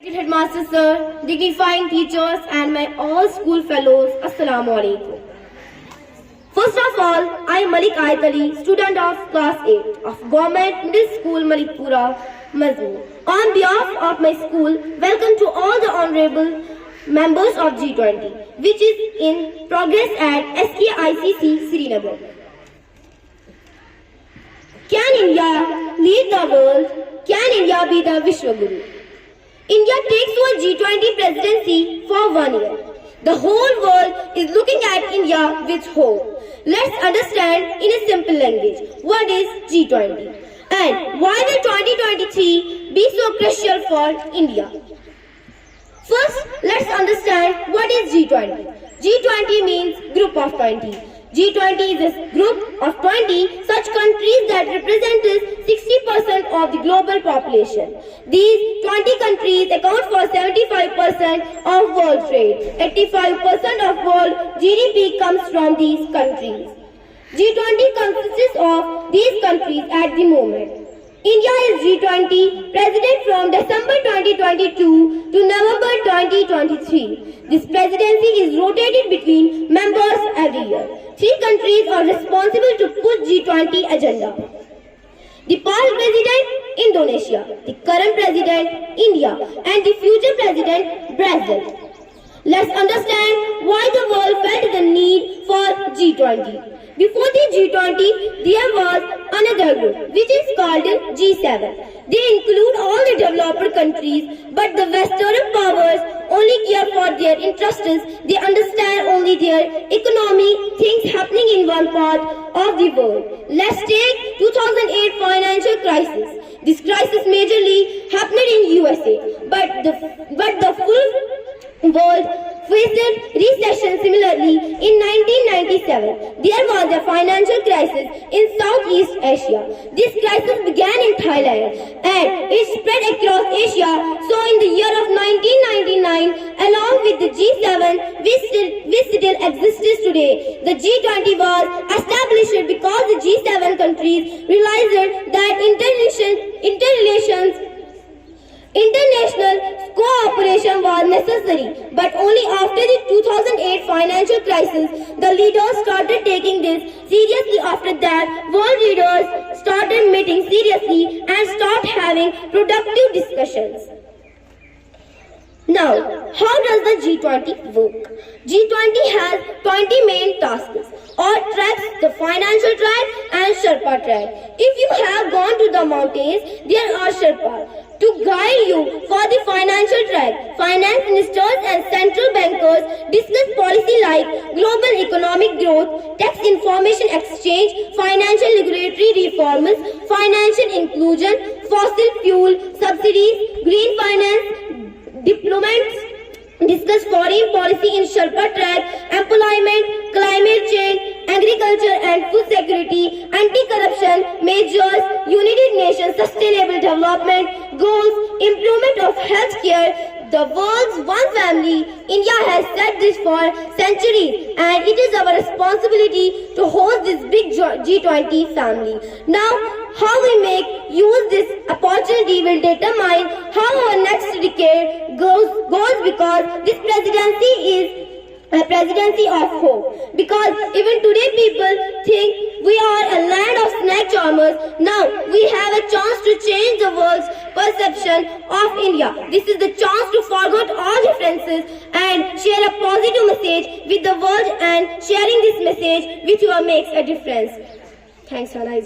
Headmaster sir, dignifying teachers and my all school fellows, Assalamu alaikum. First of all, I am Malik Ayat Ali, student of class 8 of Government Middle School Malikpura, Mazmoor. On behalf of my school, welcome to all the honorable members of G20, which is in progress at SKICC Srinagar. Can India lead the world? Can India be the Vishwaguru? India takes over G20 presidency for 1 year. The whole world is looking at India with hope. Let's understand in a simple language what is G20 and why will 2023 be so crucial for India. First, let's understand what is G20. G20 means group of 20. G20 is a group of 20 such countries that represent 60% of the global population. These 20 countries account for 75% of world trade. 85% of world GDP comes from these countries. G20 consists of these countries at the moment. India is G20 president from December 2022 to November 2023. This presidency is rotated between members every year. 3 countries are responsible to push G20 agenda. The past president, Indonesia. The current president, India. And the future president, Brazil. Let's understand why the world felt the need for G20. Before the G20, there was another group which is called G7. They include all the developed countries, but the Western powers only care for their interests. They understand only their economy, things happening in one part of the world. Let's take 2008 financial crisis. This crisis majorly happened in USA, but the full world faced recession. Similarly, in 1997, there was a financial crisis in Southeast Asia. This crisis began in Thailand and it spread across Asia. So in the year of 1999, along with the G7, which still exists today, the G20 was established because the G7 countries realized that international cooperation was necessary, but only after the 2008 financial crisis, the leaders started taking this seriously. After that, world leaders started meeting seriously and started having productive discussions. Now, how does the G20 work? G20 has 20 main tasks or tracks: the financial track and Sherpa track. If you have gone to the mountains, there are Sherpa to guide you for the financial track. Finance ministers and central bankers discuss policy like global economic growth, tax information exchange, financial regulatory reforms, financial inclusion, fossil fuel subsidies, green finance. Diplomats discuss foreign policy in Sherpa track, employment, climate change, agriculture and food security, anti-corruption measures, United Nations Sustainable Development Goals, improvement of healthcare. The world's one family. India has said this for centuries, and it is our responsibility to host this big G20 family. Now, how we make use this opportunity will determine how our next decade goes because this presidency is a presidency of hope. Because even today people think we are a land of snack charmers. Now we have a chance to change the world's perception of India. This is the chance to forget all differences and share a positive message with the world, and sharing this message with you makes a difference. Thanks, Hannah.